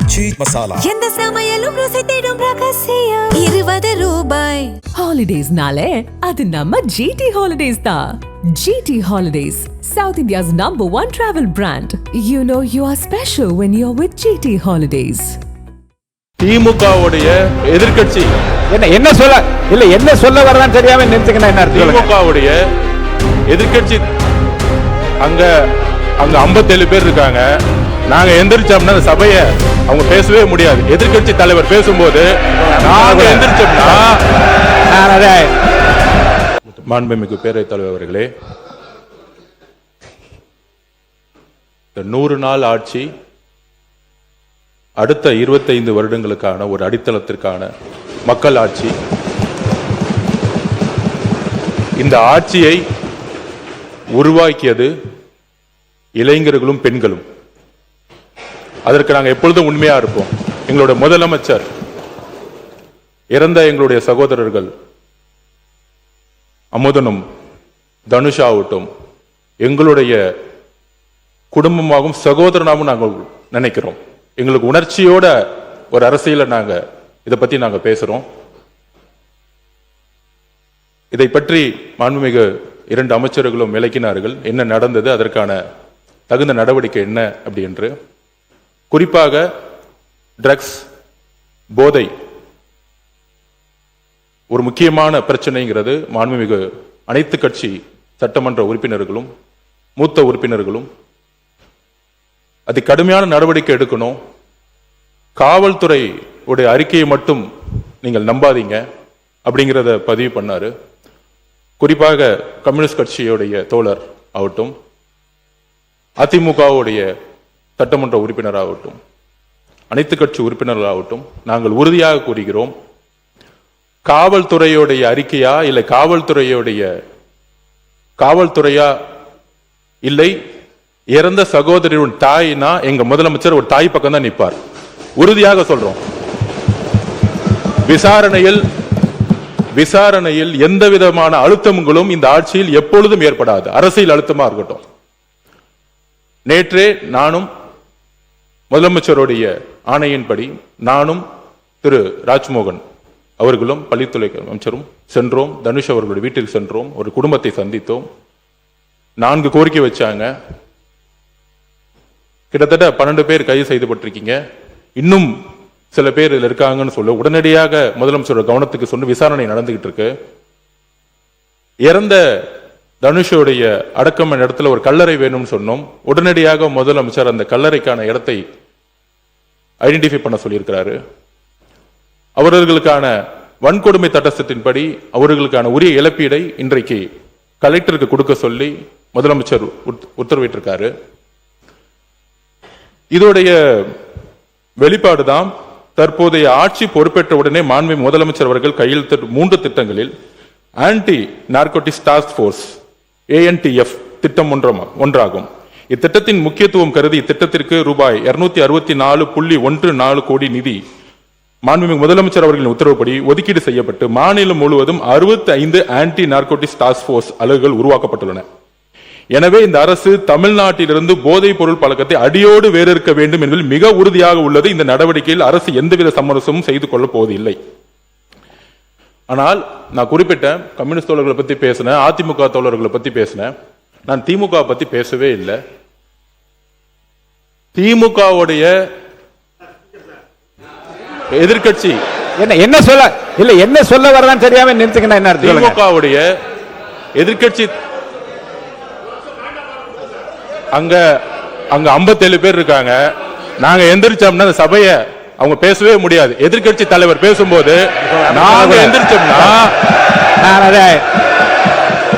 ஆச்சி மசாலா. எந்த சமையலும் ருசி தேடும் ரகசியம் 20 ரூபாய். ஹாலிடேஸ்னாலே அது நம்ம GT ஹாலிடேஸ் தான். GT Holidays, South India's #1 travel brand. You know you are special when you're with GT Holidays. திமுகவுடைய எதிர்க்கட்சி என்ன சொல்ல வரதான் தெரியாம நினைச்சுக்கணும். என்ன திமுகவுடைய எதிர்க்கட்சி அங்க 57 பேர் இருக்காங்க. நாங்க எந்திரிச்சோம்னா அந்த சபையை அவங்க பேசவே முடியாது. எதிர்க்கட்சி தலைவர் பேசும்போது நாங்க எந்திரிச்சோம்னா மாண்புமிகு பேரவைத் தலைவர் அவர்களே, இந்த 100 நாள் ஆட்சி அடுத்த 25 வருடங்களுக்கான ஒரு அடித்தளத்திற்கான மக்கள் ஆட்சி. இந்த ஆட்சியை உருவாக்கியது இளைஞர்களும் பெண்களும். அதற்கு நாங்கள் எப்பொழுதும் உண்மையா இருப்போம். எங்களுடைய முதலமைச்சர் இறந்த எங்களுடைய சகோதரர்கள் அமுதனும் தனுஷாவட்டும் எங்களுடைய குடும்பமாகவும் சகோதரனாகவும் நாங்கள் நினைக்கிறோம். எங்களுக்கு உணர்ச்சியோட ஒரு அரசியல நாங்க இதை பத்தி நாங்க பேசுறோம். இதை பற்றி மாண்புமிகு 2 அமைச்சர்களும் விளக்கினார்கள். என்ன நடந்தது, அதற்கான தகுந்த நடவடிக்கை என்ன அப்படி என்று. குறிப்பாக ட்ரக்ஸ், போதை ஒரு முக்கியமான பிரச்சனைங்கிறது மாண்புமிகு அனைத்து கட்சி சட்டமன்ற உறுப்பினர்களும் மூத்த உறுப்பினர்களும் அது கடுமையான நடவடிக்கை எடுக்கணும். காவல்துறை உடைய அறிக்கையை மட்டும் நீங்கள் நம்பாதீங்க அப்படிங்கிறத பதிவு பண்ணாரு. குறிப்பாக கம்யூனிஸ்ட் கட்சியுடைய தோழர் ஆகட்டும், அதிமுகவுடைய சட்டமன்ற உறுப்பினராகட்டும், அனைத்து கட்சி உறுப்பினர்களாகட்டும், நாங்கள் உறுதியாக கூறுகிறோம், காவல்துறையுடைய அறிக்கையா இல்லை காவல்துறையா இல்லை இறந்த சகோதரியின் தாய்னா எங்க முதலமைச்சர் ஒரு தாய் பக்கம் தான் நிற்பார். உறுதியாக சொல்றோம். விசாரணையில் எந்த விதமான அழுத்தங்களும் இந்த ஆட்சியில் எப்பொழுதும் ஏற்படாது. அரசியல் அழுத்தமா இருக்கட்டும். நேற்றே நானும் முதலமைச்சருடைய ஆணையின்படி நானும் திரு ராஜ்மோகன் அவர்களும் பள்ளித்துறை அமைச்சரும் சென்றோம். தனுஷ் அவர்களுடைய வீட்டில் சென்றோம். ஒரு குடும்பத்தை சந்தித்தோம். 4 கோரிக்கை வச்சாங்க. கிட்டத்தட்ட 12 பேர் கைது செய்யப்பட்டிருக்கீங்க. இன்னும் சில பேர் இதில் இருக்காங்கன்னு சொல்ல உடனடியாக முதலமைச்சரோட கவனத்துக்கு சொன்ன விசாரணை நடந்துகிட்டு இருக்கு. இறந்த தனுஷோடைய அடக்கம் இடத்துல ஒரு கல்லறை வேணும்னு சொன்னோம். உடனடியாக முதலமைச்சர் அந்த கல்லறைக்கான இடத்தை ஐடென்டிஃபை பண்ண சொல்லியிருக்கிறாரு. அவர்களுக்கான வன்கொடுமை தட்டத்தின்படி அவர்களுக்கான உரிய இழப்பீடை இன்றைக்கு கலெக்டருக்கு கொடுக்க சொல்லி முதலமைச்சர் உத்தரவிட்டிருக்காரு. இதோடைய வெளிப்பாடுதான் தற்போதைய ஆட்சி பொறுப்பேற்ற உடனே மாண்புமிகு முதலமைச்சர் அவர்கள் கையெழுத்திட்ட 3 திட்டங்களில் anti narcotics task force ANTF திட்டம் ஒன்றாகும். இத்திட்டத்தின் முக்கியத்துவம் கருதி இத்திட்டத்திற்கு ரூபாய் 264.14 கோடி நிதி மாண்புமிகு முதலமைச்சர் அவர்களின் உத்தரவுப்படி ஒதுக்கீடு செய்யப்பட்டு மாநிலம் முழுவதும் 65 ஆன்டி நார்கோட்டிக்ஸ் டாஸ்க் போர்ஸ் அலகுகள் உருவாக்கப்பட்டுள்ளன. எனவே இந்த அரசு தமிழ்நாட்டிலிருந்து போதைப் பொருள் பழக்கத்தை அடியோடு வேறறுக்க வேண்டும் என்பதில் மிக உறுதியாக உள்ளது. இந்த நடவடிக்கையில் அரசு எந்தவித சமரசமும் செய்து கொள்ளப் போவதில்லை. ஆனால் நான் குறிப்பிட்ட கம்யூனிஸ்ட் தோழர்களை பத்தி பேசினேன், அதிமுக தோழர்களை பத்தி பேசினேன். நான் திமுக பத்தி பேசவே இல்லை. திமுகவுடைய எதிர்கட்சி என்ன சொல்ல வரதான் தெரியாம நினைச்சுக்கணும். என்ன திமுகவுடைய எதிர்கட்சி அங்க 57 பேர் இருக்காங்க. நாங்க எந்திரிச்சோம்னா அந்த சபையை அவங்க பேசவே முடியாது. எதிர்கட்சி தலைவர் பேசும்போது நாங்க எந்திரிச்சோம்னா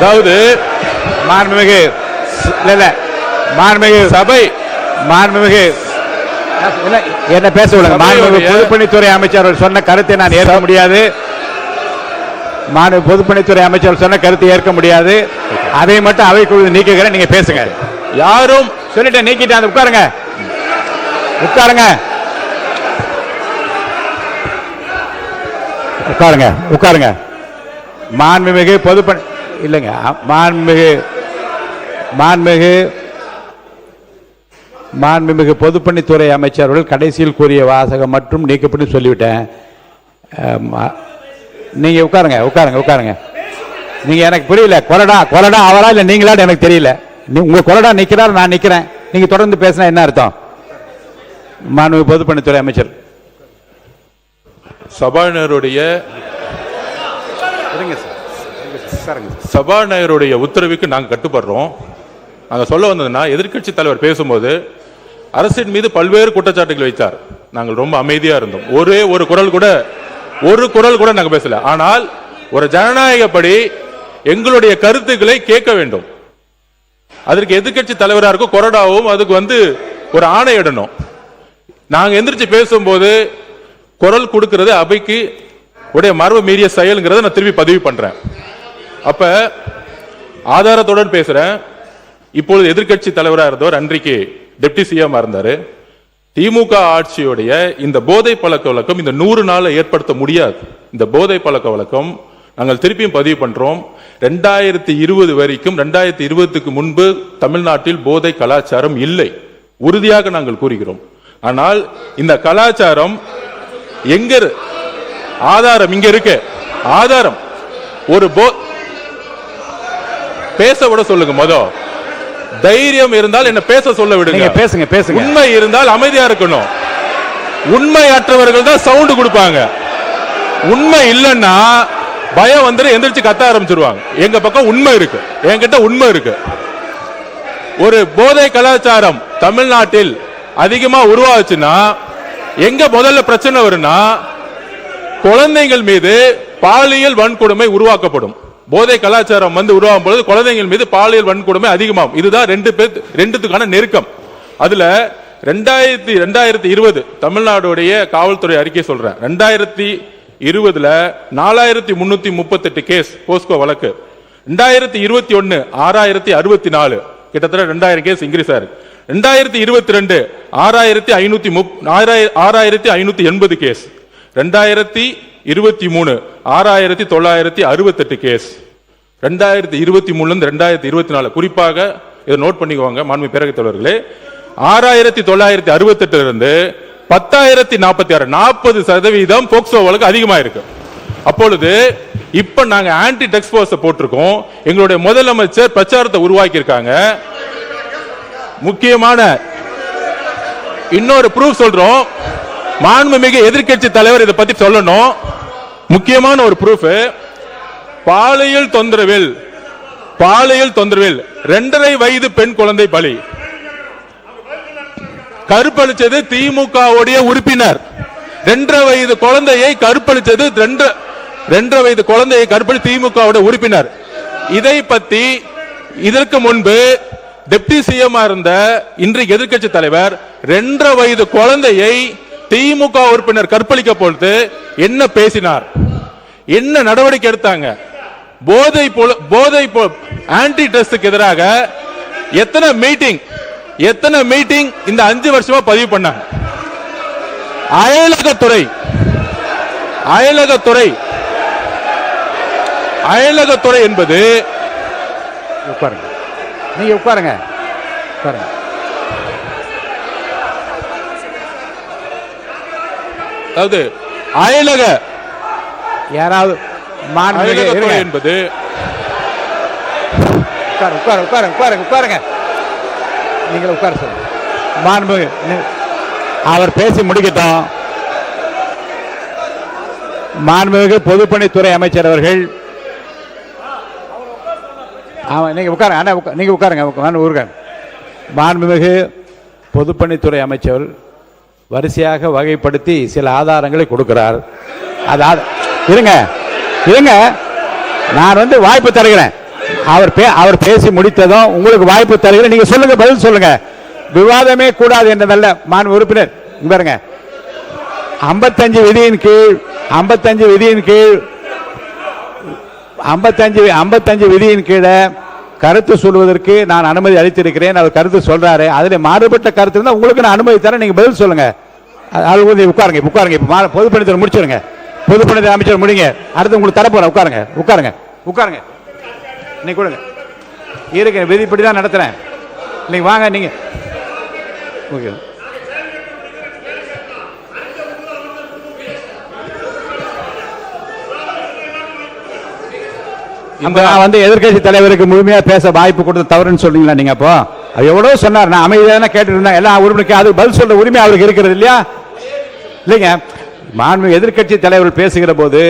அதாவது மாண்புமிகு சபை என்ன பேச பொதுப்பணித்துறை அமைச்சர் சொன்ன கருத்தை நான் ஏற்க முடியாது. பொதுப்பணித்துறை அமைச்சர் சொன்ன கருத்தை ஏற்க முடியாது. அதை மட்டும் அவை குழு நீக்குகிறேன். நீங்க பேசுங்க. யாரும் சொல்லிட்டு நீக்கிட்டு உட்காருங்க. மாண்புமிகு பொதுப்பணி இல்லைங்க, மாண்புமிகு மாண்புமிகு பொதுப்பணித்துறை அமைச்சர்கள் கடைசியில் கூறிய வாசகம் மற்றும் நீக்கப்பட்டு சொல்லிவிட்டேன். நீங்க உட்காருங்க உட்காருங்க உட்காருங்க. நீங்க எனக்கு புரியல, கொலடா கொலடா அவரா இல்ல நீங்களா எனக்கு தெரியல. உங்க கொலடா நிக்கிறார், நான் நிக்கிறேன். நீங்க தொடர்ந்து பேசினா என்ன அர்த்தம்? மாண்புமிகு பொதுப்பணித்துறை அமைச்சர். சபாநாயகருடைய உத்தரவுக்கு நாங்கள் கட்டுப்படுறோம். நாங்கள் சொல்ல வந்ததுன்னா, எதிர்க்கட்சி தலைவர் பேசும்போது அரசின் மீது பல்வேறு குற்றச்சாட்டுகள் வைத்தார். நாங்கள் ரொம்ப அமைதியா இருந்தோம். ஒரு குரல் கூட நாங்கள் பேசல. ஆனால் ஒரு ஜனநாயகப்படி எங்களுடைய கருத்துக்களை கேட்க வேண்டும். அதற்கு எதிர்க்கட்சி தலைவராக இருக்கும் கொறடாவும் அதுக்கு ஒரு ஆணையிடணும். நாங்க எந்திரிச்சு பேசும்போது குரல் கொடுக்கிறது அவைக்கு உடைய மரபு மீறிய செயல்ங்கிறத நான் திருப்பி பதிவு பண்றேன். அப்ப ஆதாரத்துடன் பேசுறேன். இப்பொழுது எதிர்க்கட்சி தலைவராக இருந்தவர் அன்றைக்கு டெப்டி சிஎம் இருந்தாரு. திமுக ஆட்சியுடைய இந்த போதை பழக்க வழக்கம் இந்த 100 நாள் ஏற்படுத்த முடியாது. இந்த போதை பழக்க வழக்கம் நாங்கள் திருப்பியும் பதிவு பண்றோம். 2020 வரைக்கும் 2020க்கு முன்பு தமிழ்நாட்டில் போதை கலாச்சாரம் இல்லை, உறுதியாக நாங்கள் கூறுகிறோம். ஆனால் இந்த கலாச்சாரம் எங்க ஆதாரம் இங்க இருக்கு. ஆதாரம் ஒரு பேச விட சொல்லுங்க. தைரியம் இருந்தால் என்ன பேச சொல்ல விடுங்க. பேசுங்க பேசுங்க. உண்மை இருந்தால் அமைதியா இருக்கணும். உண்மையற்றவர்கள் தான் சவுண்ட் கொடுப்பாங்க. உண்மை இல்லைன்னா பயம் எந்திரிச்சு கத்த ஆரம்பிச்சிருவாங்க. எங்க பக்கம் உண்மை இருக்கு, என்கிட்ட உண்மை இருக்கு. ஒரு போதை கலாச்சாரம் தமிழ்நாட்டில் அதிகமா உருவாச்சுன்னா எங்க முதல்ல பிரச்சனை வரும்னா, குழந்தைகள் மீது பாலியல் வன்கொடுமை உருவாக்கப்படும். போதை கலாச்சாரம் உருவாகும் பொழுது குழந்தைகள் மீது பாலியல் வன்கொடுமை அதிகமாகும். இதுதான் ரெண்டுத்துக்கான நெருக்கம். அதுல 2020 தமிழ்நாடுடைய காவல்துறை அறிக்கை சொல்றேன். 2020 4338 கேஸ் போஸ்கோ வழக்கு. 2021 6064, கிட்டத்தட்ட 2000 கேஸ் இன்கிரீஸ் ஆயிருக்கு. 2022 6580 கேஸ். 2023 6968 கேஸ். 2023 2024 குறிப்பாக இதை நோட் பண்ணிக்குவாங்க மாண்புமிகு பேரவைத் தலைவர்களே. 6968 இருந்து 10,046 40% போக்சோ வழக்கு அதிகமா இருக்கு. அப்பொழுது இப்ப நாங்க ஆன்டி ட்ரக்ஸ் போர்ஸ் போட்டிருக்கோம். எங்களுடைய முதலமைச்சர் பிரச்சாரத்தை உருவாக்கி இருக்காங்க. முக்கியமான இன்னொரு ப்ரூஃப் சொல்றோம். மாண்புமிகு எதிர்க்கட்சி தலைவர் இதை பத்தி சொல்லணும். முக்கியமான ஒரு ப்ரூஃப், பாலியல் தொந்தரவில் 2.5 வயது பெண் குழந்தை பலி. கற்பழிச்சது திமுக உறுப்பினர். 2.5 வயது குழந்தையை கற்பழிச்சது 2.5 வயது குழந்தையை கற்பழித்த திமுக உறுப்பினர். இதை பத்தி இதற்கு முன்பு டெப்டி சிஎம் இருந்த இன்றைக்கு எதிர்க்கட்சி தலைவர் 2.5 வயது குழந்தையை திமுக உறுப்பினர் கற்பழிக்க பொழுது என்ன பேசினார், என்ன நடவடிக்கை எடுத்தாங்க? போதை ஆன்டி ட்ரக்ஸ்க்கு எதிராக எத்தனை மீட்டிங் இந்த 5 வருஷமா பதிவு பண்ணாங்க. அயலகத்துறை என்பது உட்காருங்க, நீங்க உட்காருங்க. அதாவது அயலக யாராவது என்பது உட்காருங்க. நீங்க உட்கார சொல்லுங்க. மாண்புமிகு அவர் பேசி முடிக்கட்டும். மாண்புமிகு பொதுப்பணித்துறை அமைச்சர் அவர்கள் நீங்க உட்காருங்க. நீங்க உட்காருங்க. மாண்புமிகு பொதுப்பணித்துறை அமைச்சர் வரிசையாக வகைப்படுத்தி சில ஆதாரங்களை கொடுக்கிறார். இருங்க, நான் வாய்ப்பு தருகிறேன். அவர் பேசி முடித்ததும் உங்களுக்கு வாய்ப்பு தருகிறேன். நீங்க சொல்லுங்க, பதில் சொல்லுங்க. விவாதமே கூடாது என்றதல்ல. மாண்பு உறுப்பினர் பாருங்க, 55 விதியின் கீழே கருத்து சொல்வதற்கு நான் அனுமதி அளித்திருக்கிறேன். அவர் கருத்து சொல்றாரு. அதுல மாறுபட்ட கருத்து இருந்தால் உங்களுக்கு நான் அனுமதி தரேன். நீங்க பதில் சொல்லுங்க. உட்காருங்க. இப்ப பொதுப்பணித்துறை முடிச்சிருங்க. பொதுப்பணித்துறை அமைச்சர் முடிங்க. அடுத்து உங்களுக்கு தரப்போறேன். உட்காருங்க. நீங்க கொடுங்க. இருக்க விதிப்படி தான் நடத்துறேன். நீங்க வாங்க. நீங்க ஓகே. நான் எதிர்கட்சி தலைவருக்கு முழுமையா பேச வாய்ப்பு கொடுத்து தவறுன்னு சொல்றீங்களா நீங்க? அப்போ அது எவ்வளவு சொன்னார், நான் அமைதியான கேட்டு இருந்தேன். எல்லாம் உரிமைக்கு அது பதில் சொல்ற உரிமை அவருக்கு இருக்கிறது இல்லையா? இல்லைங்க, மாண்பு எதிர்கட்சி தலைவர் பேசுகிற போது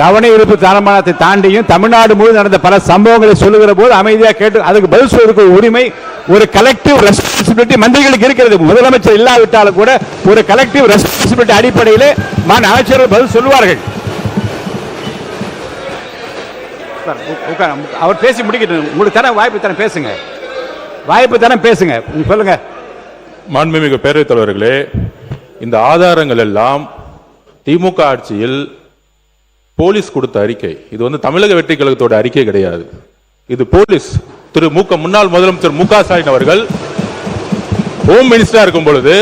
கவன ஈர்ப்பு தீர்மானத்தை தாண்டியும் தமிழ்நாடு முழுவதும் நடந்த பல சம்பவங்களை சொல்லுகிற போது அமைதியா கேட்டு அதுக்கு பதில் சொல்வதற்கு உரிமை ஒரு கலெக்டிவ் ரெஸ்பான்சிபிலிட்டி மந்திரிகளுக்கு இருக்கிறது. முதலமைச்சர் இல்லாவிட்டாலும் கூட ஒரு கலெக்டிவ் ரெஸ்பான்சிபிலிட்டி அடிப்படையில் அமைச்சர்கள் பதில் சொல்லுவார்கள். அவர் பேசி முடிக்கட்டும். உங்களுக்கு தர வாய்ப்பு தர பேசுங்க, வாய்ப்பு தர பேசுங்க, சொல்லுங்க. மாண்புமிகு பேரவைத் தலைவர்களே, இந்த ஆதாரங்கள் எல்லாம் திமுக ஆட்சியில் போலீஸ் கொடுத்த அறிக்கை. இது தமிழக வெற்றி கழகத்தோட அறிக்கை கிடையாது. இது போலீஸ் முன்னாள் முதலமைச்சர் மு க ஸ்டாலின் அவர்கள் ஹோம் மினிஸ்டரா இருக்கும் பொழுது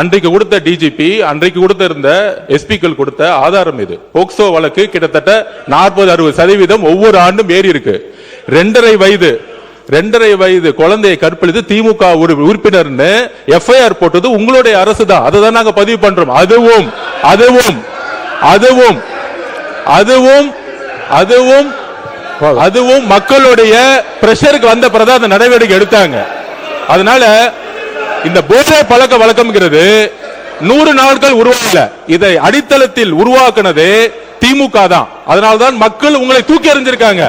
அன்றைக்கு கொடுத்த டிஜிபி, அன்றைக்கு கொடுத்த இருந்த எஸ்பிக்கள் கொடுத்த ஆதாரம். இது போக்சோ வழக்கு கிட்டத்தட்ட 40-60% ஒவ்வொரு ஆண்டும் ஏறி இருக்கு. 2.5 வயது குழந்தையை கற்பழித்து திமுக உறுப்பினர் எஃப்ஐஆர் போட்டது உங்களுடைய அரசு தான். அதை தான் நாங்க பதிவு பண்றோம். அதுவும் அதுவும் அதுவும் அதுவும் அதுவும் அதுவும் மக்களுடைய பிரஷருக்கு வந்த பிறகு அந்த நடவடிக்கை எடுத்தாங்க. அதனால இந்த போதை பழக்க வழக்கம்ங்கிறது 100 நாட்கள் உருவாகல. இதை அடித்தளத்தில் உருவாக்குனது திமுக தான். அதனால்தான் மக்கள் உங்களை தூக்கி எறிஞ்சிருக்காங்க.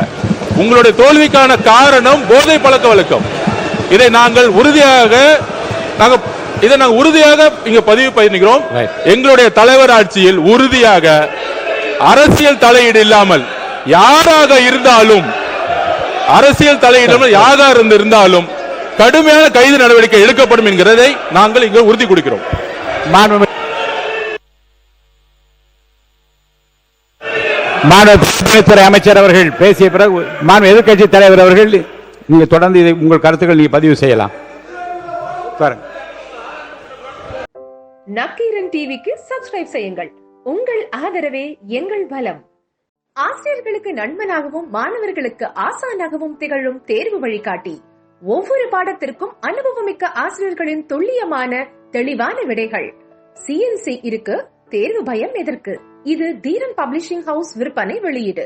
உங்களுடைய தோல்விக்கான காரணம் போதை பழக்க வழக்கம். இதை நாங்கள் உறுதியாக இங்க பதிவு பண்ணிக்கிறோம். எங்களுடைய தலைவர் ஆட்சியில் உறுதியாக அரசியல் தலையீடு இல்லாமல் யாராக இருந்தாலும் கடுமையான கைது நடவடிக்கை எடுக்கப்படும் என்கிறதை நாங்கள் இங்கு உறுதி கொடுக்கிறோம். மாநிலத்துறை அமைச்சர் அவர்கள் பேசிய பிறகு மாநில எதிர்கட்சி தலைவர் அவர்கள் நீங்க தொடர்ந்து இதை உங்கள் கருத்துக்கள் நீங்க பதிவு செய்யலாம். நக்கீரன் டிவிக்கு சப்ஸ்கிரைப் செய்யுங்கள். உங்கள் ஆதரவே எங்கள் பலம். ஆசிரியர்களுக்கு நண்பனாகவும் மாணவர்களுக்கு ஆசானாகவும் திகழும் தேர்வு வழிகாட்டி. ஒவ்வொரு பாடத்திற்கும் அனுபவமிக்க ஆசிரியர்களின் துல்லியமான தெளிவான விடைகள். CNC இருக்கு, தேர்வு பயம் எதற்கு? இது தீரன் பப்ளிஷிங் ஹவுஸ் விற்பனை வெளியீடு.